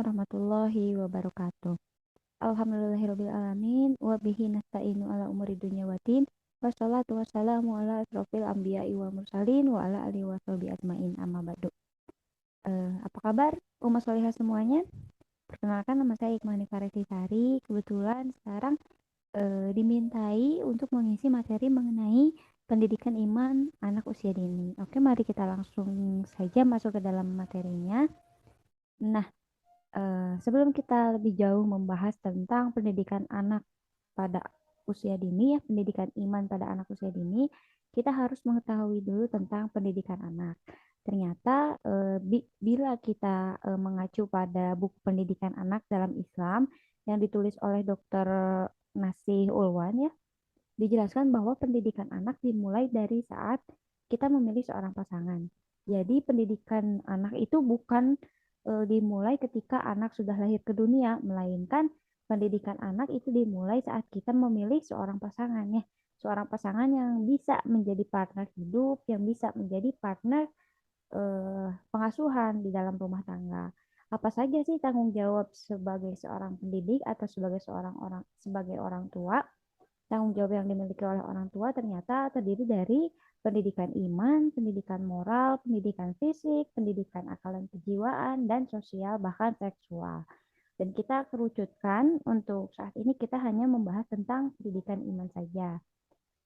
warahmatullahi wabarakatuh. Alhamdulillahirabbil alamin wa bihi nasta'inu ala umuri dunya waddin. Wassalatu wassalamu ala asrofil anbiya'i wal mursalin wa ala alihi washabihi ajmain amma ba'du. Apa kabar umat solihah semuanya? Perkenalkan, nama saya Iqmani Faresisari. Kebetulan sekarang dimintai untuk mengisi materi mengenai pendidikan iman anak usia dini. Oke, mari kita langsung saja masuk ke dalam materinya. Nah, sebelum kita lebih jauh membahas tentang pendidikan anak pada usia dini, ya, pendidikan iman pada anak usia dini, kita harus mengetahui dulu tentang pendidikan anak. Ternyata bila kita mengacu pada buku pendidikan anak dalam Islam yang ditulis oleh Dr. Nasih Ulwan, ya, dijelaskan bahwa pendidikan anak dimulai dari saat kita memilih seorang pasangan. Jadi pendidikan anak itu bukan dimulai ketika anak sudah lahir ke dunia, melainkan pendidikan anak itu dimulai saat kita memilih seorang pasangan, ya. Seorang pasangan yang bisa menjadi partner hidup, yang bisa menjadi partner pengasuhan di dalam rumah tangga. Apa saja sih tanggung jawab sebagai seorang pendidik atau sebagai orang tua? Tanggung jawab yang dimiliki oleh orang tua ternyata terdiri dari pendidikan iman, pendidikan moral, pendidikan fisik, pendidikan akal dan kejiwaan, dan sosial bahkan seksual. Dan kita kerucutkan untuk saat ini kita hanya membahas tentang pendidikan iman saja.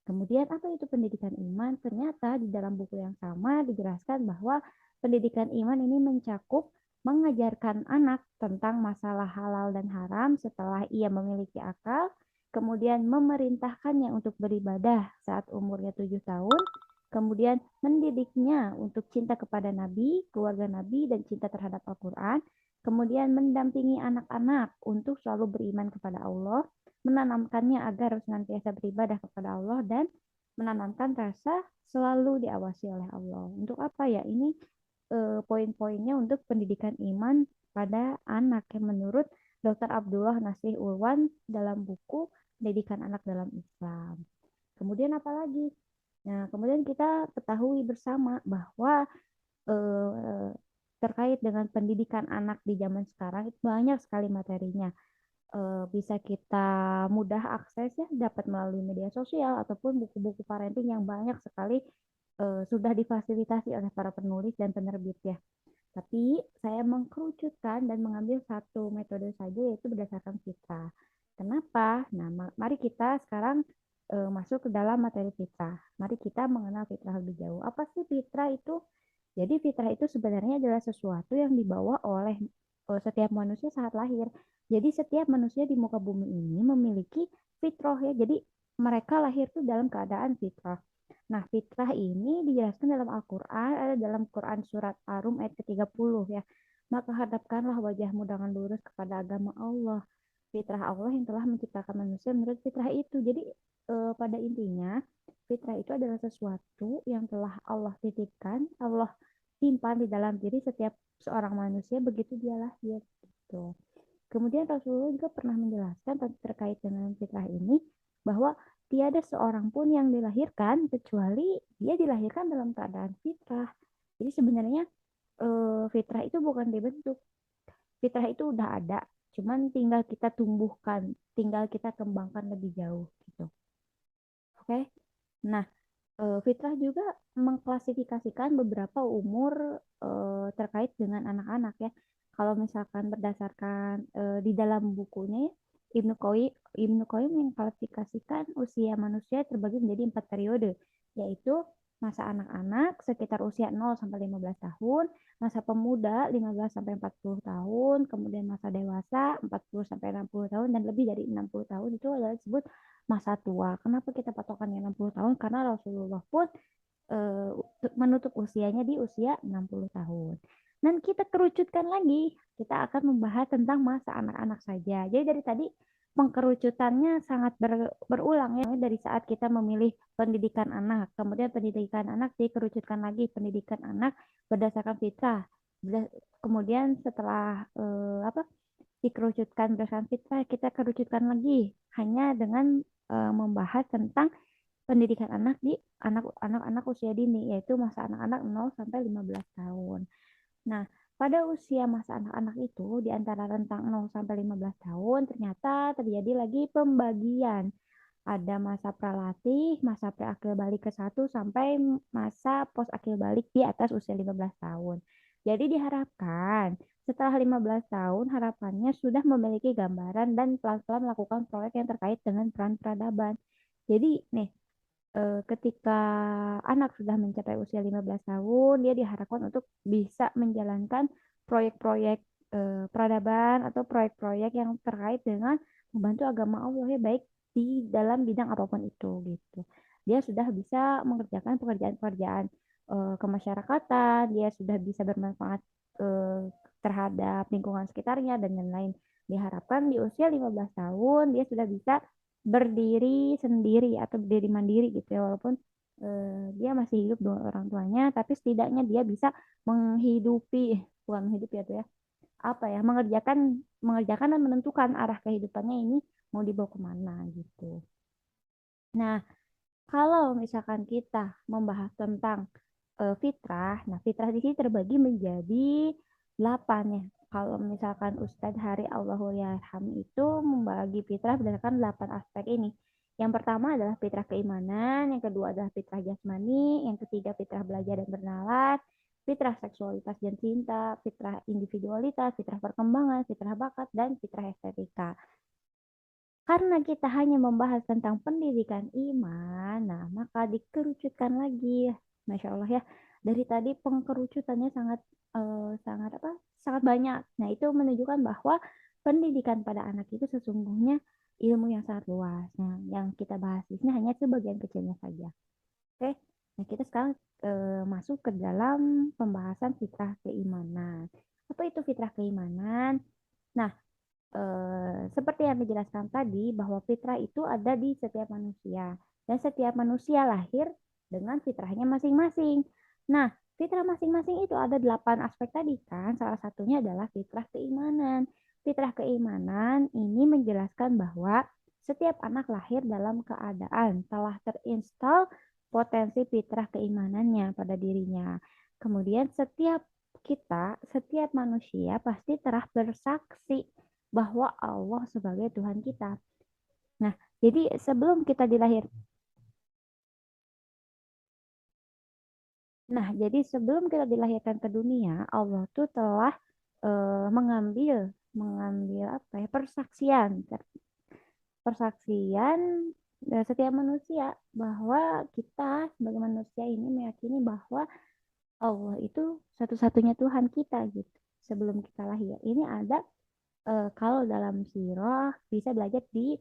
Kemudian apa itu pendidikan iman? Ternyata di dalam buku yang sama dijelaskan bahwa pendidikan iman ini mencakup mengajarkan anak tentang masalah halal dan haram setelah ia memiliki akal, kemudian memerintahkannya untuk beribadah saat umurnya 7 tahun, kemudian mendidiknya untuk cinta kepada Nabi, keluarga Nabi, dan cinta terhadap Al-Quran, kemudian mendampingi anak-anak untuk selalu beriman kepada Allah, menanamkannya agar senantiasa beribadah kepada Allah, dan menanamkan rasa selalu diawasi oleh Allah. Untuk apa ya? Ini poin-poinnya untuk pendidikan iman pada anak yang menurut Dr. Abdullah Nasih Ulwan dalam buku Pendidikan Anak dalam Islam. Kemudian apa lagi? Nah, kemudian kita ketahui bersama bahwa eh, terkait dengan pendidikan anak di zaman sekarang itu banyak sekali materinya. Bisa kita mudah akses, ya, dapat melalui media sosial ataupun buku-buku parenting yang banyak sekali sudah difasilitasi oleh para penulis dan penerbit, ya. Tapi saya mengkerucutkan dan mengambil satu metode saja, yaitu berdasarkan fitrah. Kenapa? Nah, mari kita sekarang masuk ke dalam materi fitrah. Mari kita mengenal fitrah lebih jauh. Apa sih fitrah itu? Jadi fitrah itu sebenarnya adalah sesuatu yang dibawa oleh setiap manusia saat lahir. Jadi setiap manusia di muka bumi ini memiliki fitrah, ya. Jadi mereka lahir tuh dalam keadaan fitrah. Nah, fitrah ini dijelaskan dalam Al-Quran, ada dalam Quran surat Ar-Rum ayat ke-30, ya. Maka hadapkanlah wajahmu dengan lurus kepada agama Allah. Fitrah Allah yang telah menciptakan manusia menurut fitrah itu. Jadi pada intinya fitrah itu adalah sesuatu yang telah Allah titipkan, Allah simpan di dalam diri setiap seorang manusia begitu dia lahir, gitu. Kemudian Rasulullah juga pernah menjelaskan terkait dengan fitrah ini bahwa tiada seorang pun yang dilahirkan kecuali dia dilahirkan dalam keadaan fitrah. Jadi sebenarnya fitrah itu bukan dibentuk. Fitrah itu udah ada, cuman tinggal kita tumbuhkan, tinggal kita kembangkan lebih jauh, gitu. Oke. Nah, fitrah juga mengklasifikasikan beberapa umur terkait dengan anak-anak, ya. Kalau misalkan berdasarkan di dalam bukunya, ya, Ibnu Qayyim mengklasifikasikan usia manusia terbagi menjadi 4 periode, yaitu masa anak-anak sekitar usia 0 sampai 15 tahun, masa pemuda 15 sampai 40 tahun, kemudian masa dewasa 40 sampai 60 tahun, dan lebih dari 60 tahun itu adalah disebut masa tua. Kenapa kita patokannya 60 tahun? Karena Rasulullah pun eh, menutup usianya di usia 60 tahun. Dan kita kerucutkan lagi, kita akan membahas tentang masa anak-anak saja. Jadi dari tadi pengkerucutannya sangat berulang, ya, dari saat kita memilih pendidikan anak, kemudian pendidikan anak dikerucutkan lagi pendidikan anak berdasarkan fitrah. Kemudian setelah dikerucutkan berdasarkan fitrah, kita kerucutkan lagi hanya dengan membahas tentang pendidikan anak di anak-anak usia dini, yaitu masa anak-anak 0 sampai 15 tahun. Nah, pada usia masa anak-anak itu di antara rentang 0 sampai 15 tahun ternyata terjadi lagi pembagian. Ada masa pralatih, masa preakil balik ke satu sampai masa post akil balik di atas usia 15 tahun. Jadi diharapkan setelah 15 tahun harapannya sudah memiliki gambaran dan pelan-pelan melakukan proyek yang terkait dengan peran peradaban. Jadi nih ketika anak sudah mencapai usia 15 tahun, dia diharapkan untuk bisa menjalankan proyek-proyek peradaban atau proyek-proyek yang terkait dengan membantu agama Allah ya baik di dalam bidang apapun itu gitu. Dia sudah bisa mengerjakan pekerjaan-pekerjaan kemasyarakatan, dia sudah bisa bermanfaat eh, terhadap lingkungan sekitarnya dan lain-lain. Diharapkan di usia 15 tahun dia sudah bisa berdiri sendiri atau berdiri mandiri gitu ya walaupun dia masih hidup dengan orang tuanya tapi setidaknya dia bisa menghidupi bukan menghidupi ya tuh ya apa ya mengerjakan mengerjakan dan menentukan arah kehidupannya ini mau dibawa kemana gitu. Nah kalau misalkan kita membahas tentang fitrah, nah fitrah di sini terbagi menjadi 8 ya. Kalau misalkan Ustadz Hari Allahul Yarham itu membagi fitrah berdasarkan 8 aspek ini. Yang pertama adalah fitrah keimanan, yang kedua adalah fitrah jasmani, yang ketiga fitrah belajar dan bernalar, fitrah seksualitas dan cinta, fitrah individualitas, fitrah perkembangan, fitrah bakat, dan fitrah estetika. Karena kita hanya membahas tentang pendidikan iman, nah maka dikerucutkan lagi. Masya Allah ya, dari tadi pengkerucutannya sangat sangat apa? Sangat banyak. Nah, itu menunjukkan bahwa pendidikan pada anak itu sesungguhnya ilmu yang sangat luas. Nah, yang kita bahas di sini hanya sebagian kecilnya saja. Oke. Nah, kita sekarang masuk ke dalam pembahasan fitrah keimanan. Apa itu fitrah keimanan? Nah, seperti yang dijelaskan tadi bahwa fitrah itu ada di setiap manusia dan setiap manusia lahir dengan fitrahnya masing-masing. Nah, fitrah masing-masing itu ada 8 aspek tadi kan. Salah satunya adalah fitrah keimanan. Fitrah keimanan ini menjelaskan bahwa setiap anak lahir dalam keadaan telah terinstal potensi fitrah keimanannya pada dirinya. Kemudian setiap manusia pasti telah bersaksi bahwa Allah sebagai Tuhan kita. Nah, jadi sebelum kita dilahirkan ke dunia, Allah tuh telah mengambil mengambil apa ya persaksian persaksian setiap manusia bahwa kita sebagai manusia ini meyakini bahwa Allah itu satu-satunya Tuhan kita gitu. Sebelum kita lahir ini ada kalau dalam sirah bisa belajar di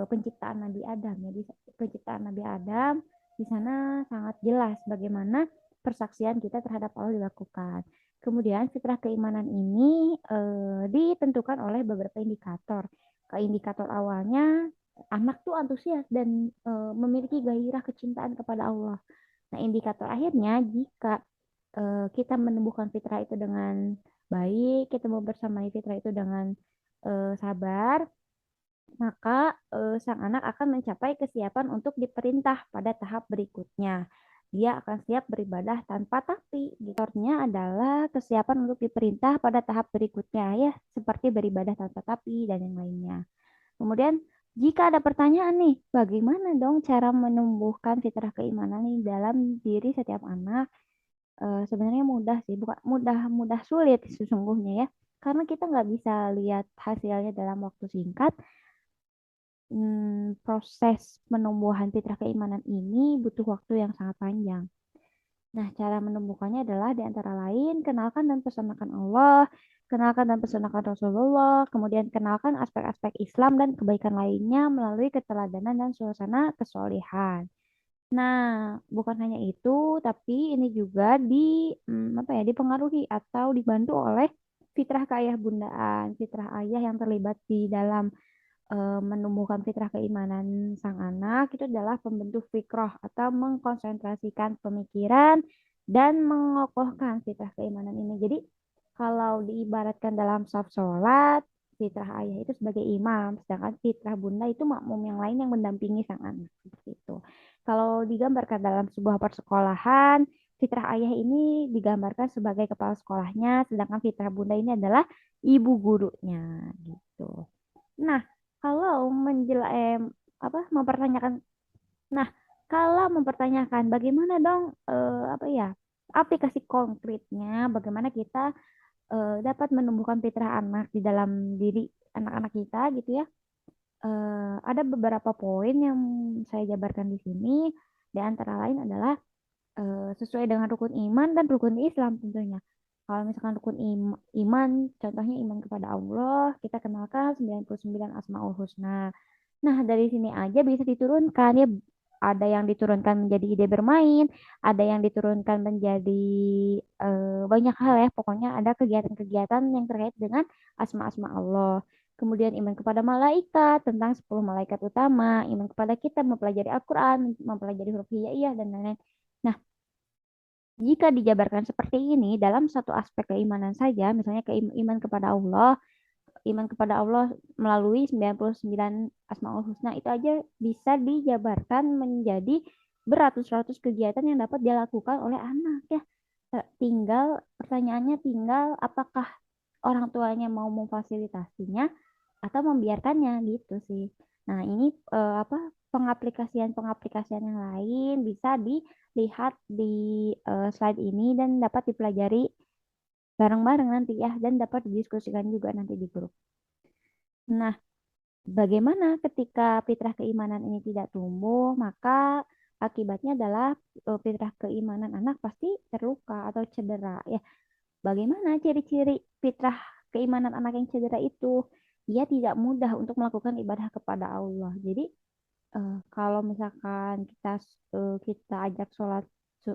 penciptaan Nabi Adam ya di penciptaan Nabi Adam di sana sangat jelas bagaimana persaksian kita terhadap Allah dilakukan. Kemudian fitrah keimanan ini ditentukan oleh beberapa indikator. Indikator awalnya anak tuh antusias dan memiliki gairah kecintaan kepada Allah. Nah, indikator akhirnya jika kita menumbuhkan fitrah itu dengan baik, kita mau bersamai fitrah itu dengan sabar, maka sang anak akan mencapai kesiapan untuk diperintah pada tahap berikutnya. Dia akan siap beribadah tanpa tapi. Gitornya adalah kesiapan untuk diperintah pada tahap berikutnya ya, seperti beribadah tanpa tapi dan yang lainnya. Kemudian jika ada pertanyaan nih, bagaimana dong cara menumbuhkan fitrah keimanan nih dalam diri setiap anak? Sebenarnya mudah sih, bukan mudah sulit sesungguhnya ya. Karena kita nggak bisa lihat hasilnya dalam waktu singkat. Proses penumbuhan fitrah keimanan ini butuh waktu yang sangat panjang. Nah, cara menumbuhkannya adalah di antara lain kenalkan dan pesankan Allah, kenalkan dan pesankan Rasulullah, kemudian kenalkan aspek-aspek Islam dan kebaikan lainnya melalui keteladanan dan suasana kesolehan. Nah, bukan hanya itu, tapi ini juga apa ya, dipengaruhi atau dibantu oleh fitrah keayah bundaan, fitrah ayah yang terlibat di dalam menumbuhkan fitrah keimanan sang anak itu adalah pembentuk fikroh atau mengkonsentrasikan pemikiran dan mengokohkan fitrah keimanan ini. Jadi kalau diibaratkan dalam saf sholat, fitrah ayah itu sebagai imam, sedangkan fitrah bunda itu makmum yang lain yang mendampingi sang anak. Seperti itu. Kalau digambarkan dalam sebuah persekolahan, fitrah ayah ini digambarkan sebagai kepala sekolahnya, sedangkan fitrah bunda ini adalah ibu gurunya gitu. Nah, kalau mempertanyakan, nah kalau mempertanyakan bagaimana dong apa ya aplikasi konkretnya, bagaimana kita dapat menumbuhkan fitrah anak di dalam diri anak-anak kita gitu ya. Ada beberapa poin yang saya jabarkan di sini. Di antara lain adalah sesuai dengan rukun iman dan rukun Islam tentunya. Kalau misalkan rukun iman, contohnya iman kepada Allah, kita kenalkan 99 Asmaul Husna. Nah, dari sini aja bisa diturunkan ya. Ada yang diturunkan menjadi ide bermain, ada yang diturunkan menjadi banyak hal ya. Pokoknya ada kegiatan-kegiatan yang terkait dengan asma-asma Allah. Kemudian iman kepada malaikat, tentang 10 malaikat utama, iman kepada kita, mempelajari Al-Quran, mempelajari huruf hijaiyah, dan lain-lain. Nah, jika dijabarkan seperti ini dalam satu aspek keimanan saja, misalnya iman kepada Allah, iman kepada Allah melalui 99 Asmaul Husna, itu aja bisa dijabarkan menjadi beratus-ratus kegiatan yang dapat dilakukan oleh anak ya. Pertanyaannya tinggal apakah orang tuanya mau memfasilitasinya atau membiarkannya gitu sih. Nah, ini pengaplikasian yang lain bisa dilihat di slide ini dan dapat dipelajari bareng-bareng nanti ya, dan dapat didiskusikan juga nanti di grup. Nah, bagaimana ketika fitrah keimanan ini tidak tumbuh, maka akibatnya adalah fitrah keimanan anak pasti terluka atau cedera ya. Bagaimana ciri-ciri fitrah keimanan anak yang cedera itu? Dia tidak mudah untuk melakukan ibadah kepada Allah. Jadi kalau misalkan kita ajak sholat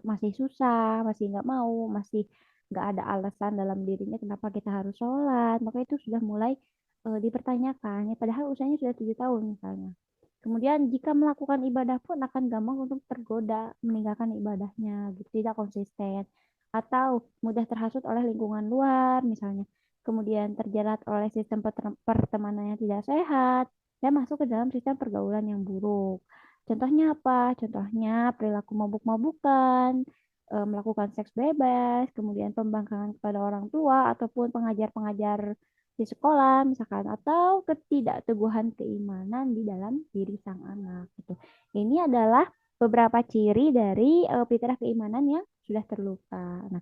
masih susah, masih nggak mau, masih nggak ada alasan dalam dirinya kenapa kita harus sholat, maka itu sudah mulai dipertanyakan. Ya, padahal usianya sudah 7 tahun misalnya. Kemudian jika melakukan ibadah pun akan gampang untuk tergoda meninggalkan ibadahnya, gitu, tidak konsisten, atau mudah terhasut oleh lingkungan luar misalnya. Kemudian terjerat oleh sistem pertemanan yang tidak sehat dan masuk ke dalam sistem pergaulan yang buruk. Contohnya apa? Contohnya perilaku mabuk-mabukan, melakukan seks bebas, kemudian pembangkangan kepada orang tua ataupun pengajar-pengajar di sekolah misalkan, atau ketidakteguhan keimanan di dalam diri sang anak gitu. Ini adalah beberapa ciri dari fitrah keimanan yang sudah terluka. Nah,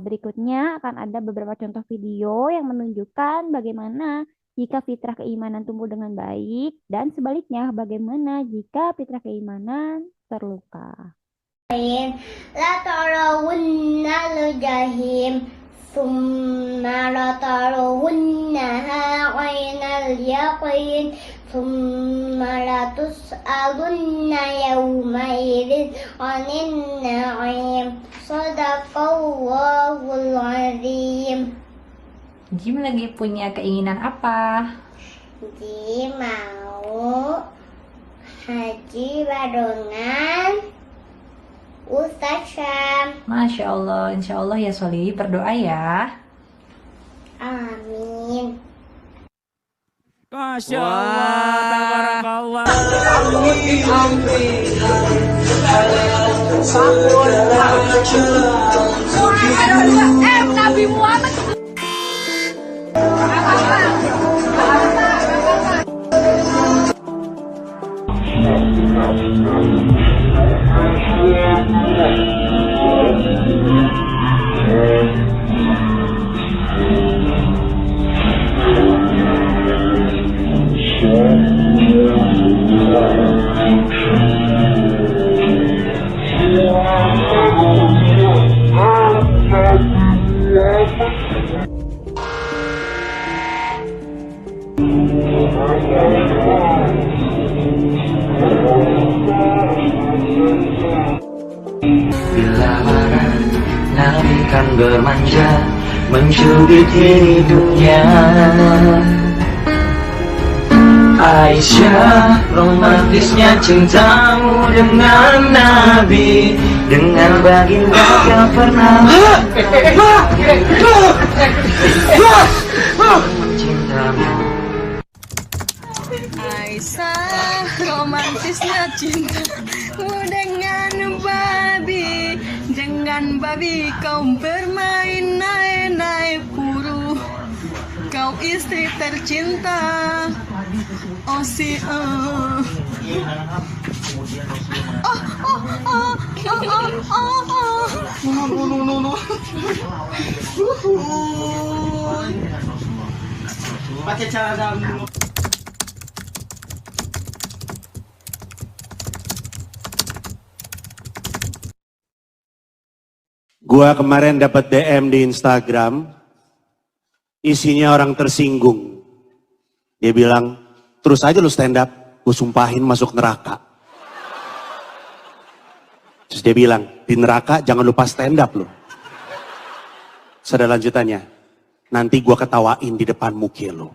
berikutnya akan ada beberapa contoh video yang menunjukkan bagaimana jika fitrah keimanan tumbuh dengan baik dan sebaliknya bagaimana jika fitrah keimanan terluka. La tarawunna al-jahim thumma la tarawunnaha 'ainal yaqin thumma la tus'alunna yawma idzin 'anil na'im. Shadaqallahul 'azim. Jim lagi punya keinginan apa? Jim mau haji barengan Ustaz Syam. Masya Allah, insya Allah ya Soli, berdoa ya. Amin. Masya Allah, tabarakallah. Nabi Muhammad. Bila marah, Nabi kan bermanja, mencubit hidungnya. Aisyah, romantisnya cintamu dengan Nabi, dengan baginda yang pernah mencintamu. Aisyah, romantisnya cintamu dengan babi, dengan babi, kau bermain naik-naik puru. Kau istri tercinta, oh si oh. Oh, oh, oh, oh, oh, oh. No. Pakai cara dalam. Gua kemarin dapat DM di Instagram, isinya orang tersinggung. Dia bilang, terus aja lu stand up, gue sumpahin masuk neraka. Terus dia bilang, di neraka jangan lupa stand up lu. Ada lanjutannya, nanti gua ketawain di depan muka lu.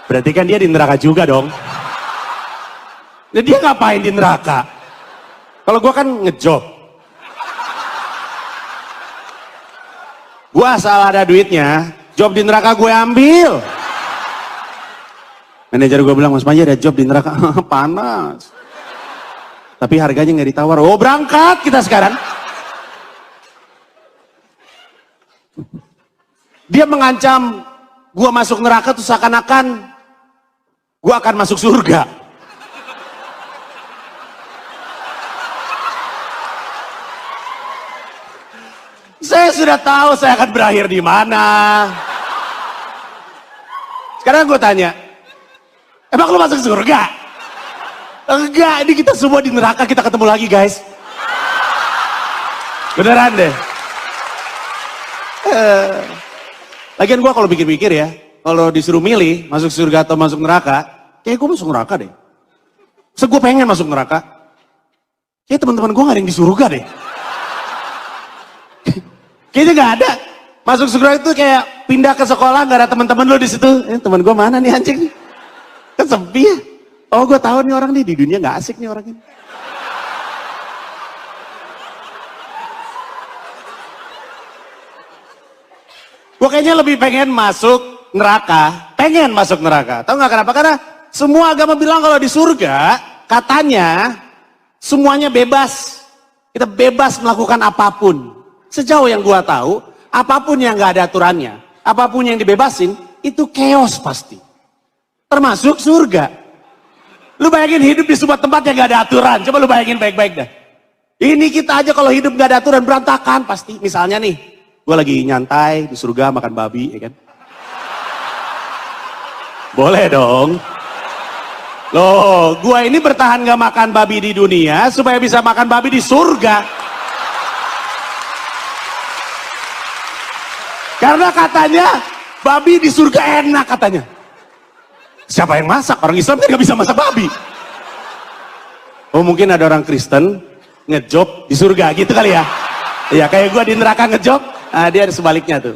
Berarti kan dia di neraka juga dong. Nah, dia ngapain di neraka? Kalau gue kan ngejob. Gue asal ada duitnya, job di neraka gue ambil. Manajer gue bilang, Mas Panji ada job di neraka. Panas. Tapi harganya nggak ditawar. Oh berangkat kita sekarang. Dia mengancam gue masuk neraka tuh seakan-akan gue akan masuk surga. Saya sudah tahu saya akan berakhir di mana. Sekarang gue tanya, emang lu masuk surga? Enggak, ini kita semua di neraka, kita ketemu lagi guys. Beneran deh. Lagian gue kalau pikir-pikir ya, kalau disuruh milih masuk surga atau masuk neraka, kayak gue masuk neraka deh. Gue pengen masuk neraka. Kayak teman-teman gue gak ada yang di surga deh. Kayaknya gak ada. Masuk surga itu kayak pindah ke sekolah gak ada teman-teman lo di situ. Teman gue mana nih anjing? Kan sepi ya. Oh gue tahu nih orang nih di dunia gak asik nih orang ini. Gue kayaknya lebih pengen masuk neraka. Pengen masuk neraka. Tahu gak kenapa? Karena semua agama bilang kalau di surga katanya semuanya bebas. Kita bebas melakukan apapun. Sejauh yang gua tahu, apapun yang gak ada aturannya, apapun yang dibebasin, itu chaos pasti. Termasuk surga. Lu bayangin hidup di sebuah tempat yang gak ada aturan, coba lu bayangin baik-baik dah. Ini kita aja kalau hidup gak ada aturan, berantakan pasti. Misalnya nih, gua lagi nyantai di surga makan babi, ya kan? Boleh dong. Loh, gua ini bertahan gak makan babi di dunia, supaya bisa makan babi di surga. Karena katanya babi di surga enak katanya. Siapa yang masak? Orang Islam kan gak bisa masak babi. Oh mungkin ada orang Kristen ngejob di surga gitu kali ya. Ya kayak gue di neraka ngejob, dia ada sebaliknya tuh.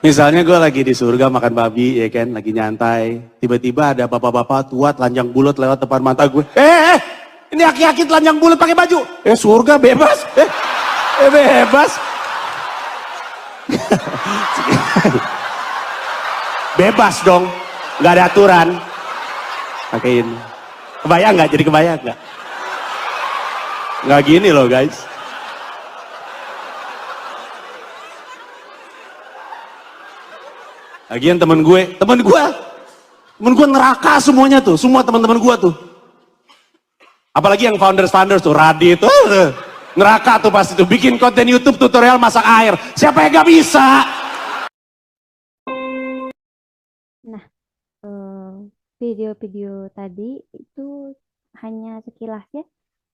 Misalnya gue lagi di surga makan babi ya kan, lagi nyantai. Tiba-tiba ada bapak-bapak tua telanjang bulat lewat depan mata gue. Ini aki-aki telanjang bulat pakai baju. Surga bebas. Bebas. Bebas dong, nggak ada aturan. Pakein, kebayang nggak? Jadi kebayang nggak? Nggak gini loh guys. Lagian temen gue neraka semuanya tuh, semua teman-teman gue tuh. Apalagi yang founders tuh, Radit tuh. Neraka tuh pasti tuh, bikin konten YouTube tutorial masak air. Siapa yang gak bisa? Nah, video-video tadi itu hanya sekilas ya,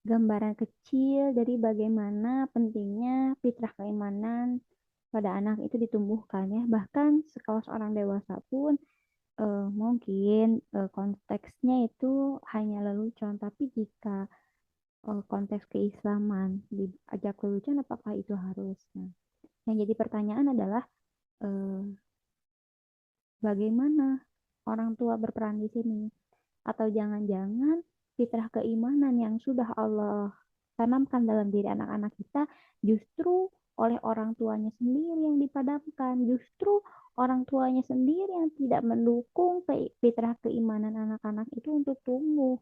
gambaran kecil dari bagaimana pentingnya fitrah keimanan pada anak itu ditumbuhkan ya. Bahkan sekelas orang dewasa pun mungkin konteksnya itu hanya lelucon, tapi jika konteks keislaman diajak lelucon apakah itu harus? Nah, yang jadi pertanyaan adalah bagaimana orang tua berperan di sini? Atau jangan-jangan fitrah keimanan yang sudah Allah tanamkan dalam diri anak-anak kita justru oleh orang tuanya sendiri yang dipadamkan, justru orang tuanya sendiri yang tidak mendukung fitrah keimanan anak-anak itu untuk tumbuh.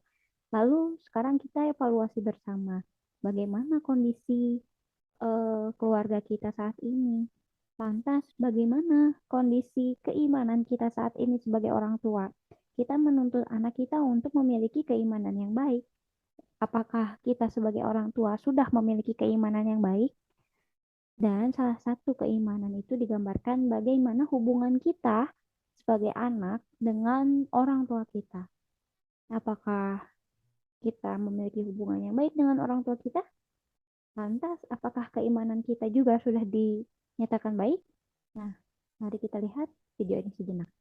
Lalu sekarang kita evaluasi bersama bagaimana kondisi keluarga kita saat ini. Lantas bagaimana kondisi keimanan kita saat ini sebagai orang tua? Kita menuntut anak kita untuk memiliki keimanan yang baik. Apakah kita sebagai orang tua sudah memiliki keimanan yang baik? Dan salah satu keimanan itu digambarkan bagaimana hubungan kita sebagai anak dengan orang tua kita. Apakah kita memiliki hubungan yang baik dengan orang tua kita? Lantas, apakah keimanan kita juga sudah dinyatakan baik? Nah, mari kita lihat video ini sejenak.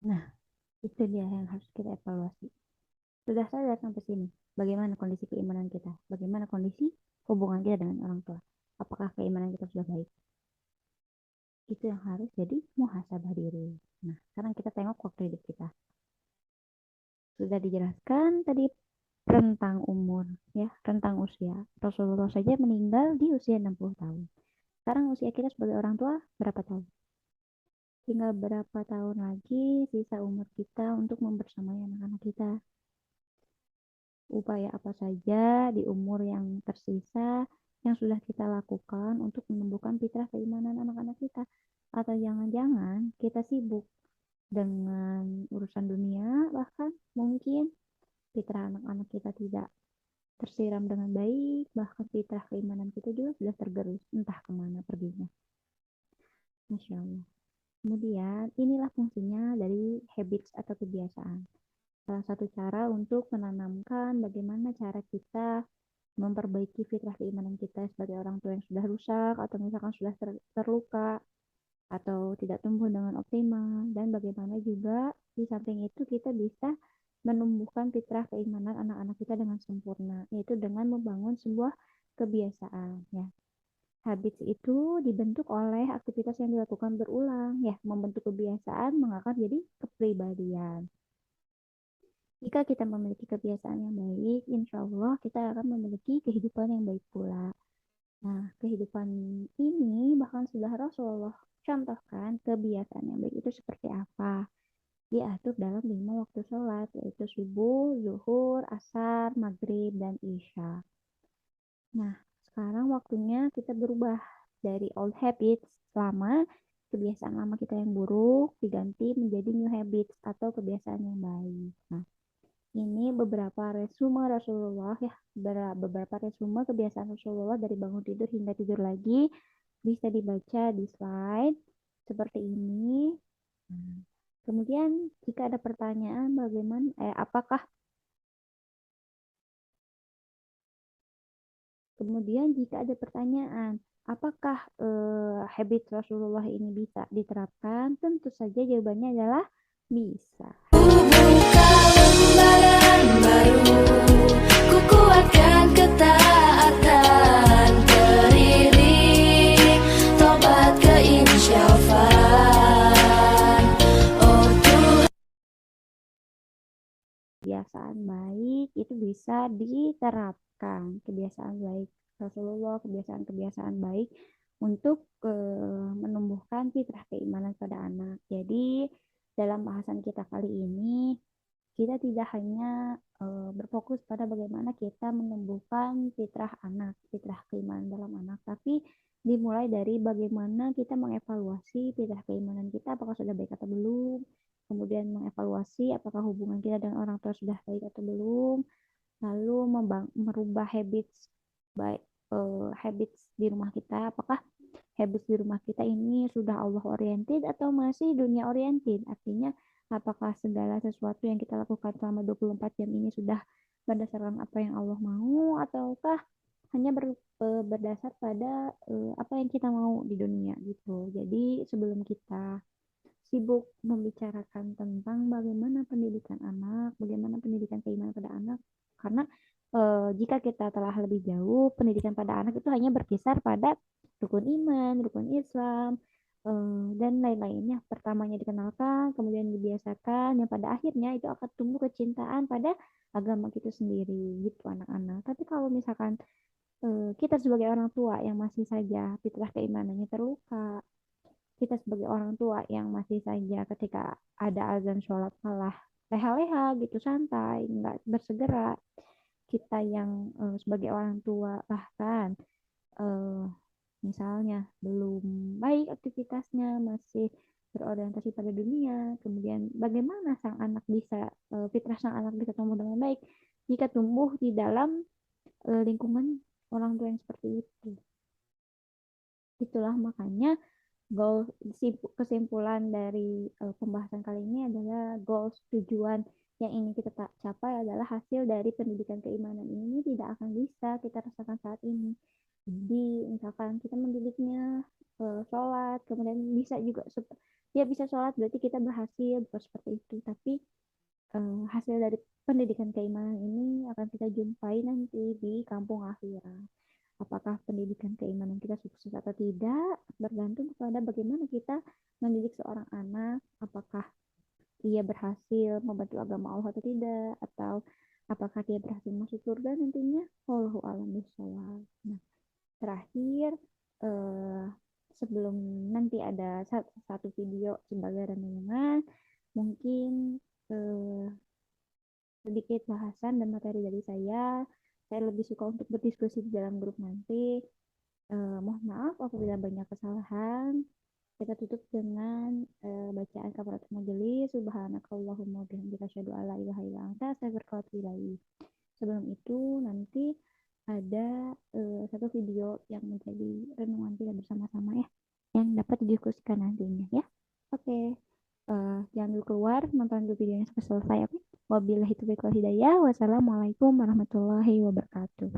Nah, itu dia yang harus kita evaluasi. Sudah sadar sampai sini, bagaimana kondisi keimanan kita? Bagaimana kondisi hubungan kita dengan orang tua? Apakah keimanan kita sudah baik? Itu yang harus jadi muhasabah diri. Nah, sekarang kita tengok waktu hidup kita. Sudah dijelaskan tadi rentang umur, ya, rentang usia. Rasulullah saja meninggal di usia 60 tahun. Sekarang usia kita sebagai orang tua berapa tahun? Tinggal berapa tahun lagi sisa umur kita untuk membersamai anak-anak kita. Upaya apa saja di umur yang tersisa yang sudah kita lakukan untuk menumbuhkan fitrah keimanan anak-anak kita. Atau jangan-jangan kita sibuk dengan urusan dunia, bahkan mungkin fitrah anak-anak kita tidak tersiram dengan baik, bahkan fitrah keimanan kita juga sudah tergerus, entah kemana perginya. Masya Allah. Kemudian inilah fungsinya dari habits atau kebiasaan. Salah satu cara untuk menanamkan bagaimana cara kita memperbaiki fitrah keimanan kita sebagai orang tua yang sudah rusak atau misalkan sudah terluka atau tidak tumbuh dengan optimal, dan bagaimana juga di samping itu kita bisa menumbuhkan fitrah keimanan anak-anak kita dengan sempurna, yaitu dengan membangun sebuah kebiasaan ya. Habits itu dibentuk oleh aktivitas yang dilakukan berulang ya, membentuk kebiasaan mengakar jadi kepribadian. Jika kita memiliki kebiasaan yang baik, insya Allah kita akan memiliki kehidupan yang baik pula. Nah, kehidupan ini bahkan sudah Rasulullah contohkan kebiasaan yang baik itu seperti apa. Diatur dalam 5 waktu sholat, yaitu subuh, zuhur, asar, maghrib, dan isya. Nah, sekarang waktunya kita berubah dari old habits lama, kebiasaan lama kita yang buruk, diganti menjadi new habits atau kebiasaan yang baik. Nah, ini beberapa resume Rasulullah ya, beberapa resume kebiasaan Rasulullah dari bangun tidur hingga tidur lagi, bisa dibaca di slide seperti ini. Nah, kemudian jika ada pertanyaan bagaimana apakah kemudian jika ada pertanyaan apakah habit Rasulullah ini bisa diterapkan, tentu saja jawabannya adalah bisa. Buka lembaran baru, ku kuatkan ketaatan, teriring tobat keinsyafan. Oh Tuhan, Kebiasaan baik itu bisa diterapkan, kebiasaan baik Rasulullah, kebiasaan-kebiasaan baik untuk menumbuhkan fitrah keimanan pada anak. Jadi dalam bahasan kita kali ini kita tidak hanya berfokus pada bagaimana kita menumbuhkan fitrah anak, fitrah keimanan dalam anak, tapi dimulai dari bagaimana kita mengevaluasi fitrah keimanan kita apakah sudah baik atau belum, kemudian mengevaluasi apakah hubungan kita dengan orang tua sudah baik atau belum, lalu merubah habits baik habits di rumah kita, apakah habits di rumah kita ini sudah Allah oriented atau masih dunia oriented, artinya apakah segala sesuatu yang kita lakukan selama 24 jam ini sudah berdasarkan apa yang Allah mau ataukah hanya berdasar pada apa yang kita mau di dunia gitu. Jadi sebelum kita sibuk membicarakan tentang bagaimana pendidikan anak, bagaimana pendidikan keimanan pada anak, karena jika kita telah lebih jauh, pendidikan pada anak itu hanya berkisar pada rukun iman, rukun Islam, dan lain-lainnya. Pertamanya dikenalkan, kemudian dibiasakan, yang pada akhirnya itu akan tumbuh kecintaan pada agama kita sendiri, gitu anak-anak. Tapi kalau misalkan kita sebagai orang tua yang masih saja fitrah keimanannya terluka, kita sebagai orang tua yang masih saja ketika ada azan sholat malah leha-leha gitu, santai, nggak bersegera, kita yang sebagai orang tua bahkan eh, misalnya belum baik aktivitasnya, masih berorientasi pada dunia, kemudian bagaimana sang anak bisa fitrah sang anak bisa tumbuh dengan baik jika tumbuh di dalam lingkungan orang tua yang seperti itu. Itulah makanya kesimpulan dari pembahasan kali ini adalah goals, tujuan yang ingin kita capai adalah hasil dari pendidikan keimanan ini tidak akan bisa kita rasakan saat ini. Jadi misalkan kita mendidiknya sholat, kemudian bisa juga ya bisa sholat berarti kita berhasil, bukan seperti itu. Tapi hasil dari pendidikan keimanan ini akan kita jumpai nanti di kampung akhirat. Apakah pendidikan keimanan kita sukses atau tidak bergantung kepada bagaimana kita mendidik seorang anak, apakah dia berhasil membantu agama Allah atau tidak, atau apakah dia berhasil masuk surga nantinya. Wallahu a'lam bishawab. Nah, terakhir sebelum nanti ada satu video sebagai renungan, mungkin sedikit bahasan dan materi dari saya. Saya lebih suka untuk berdiskusi di dalam grup nanti. Mohon maaf apabila banyak kesalahan. Kita tutup dengan bacaan kafaratul majelis. Subhanakallahumma bihamdika asyhadu an la ilaha illa anta astaghfiruka wa atubu ilaik. Sebelum itu nanti ada satu video yang menjadi renungan kita bersama-sama ya. yang dapat didiskusikan nantinya ya. Oke. Jangan dulu keluar, nonton dulu videonya sampai selesai. Oke. Wabillahi taufiq wal hidayah. Wassalamualaikum warahmatullahi wabarakatuh.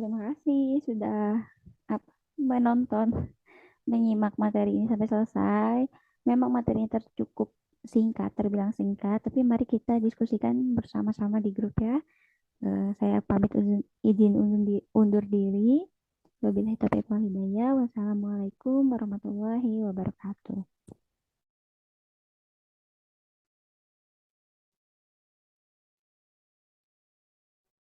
Terima kasih sudah menonton, menyimak materi ini sampai selesai. Memang materinya tercukup singkat, terbilang singkat, tapi mari kita diskusikan bersama-sama di grup ya. Saya pamit izin undur diri. Wabillahi taufiq wal hidayah. Wassalamualaikum warahmatullahi wabarakatuh.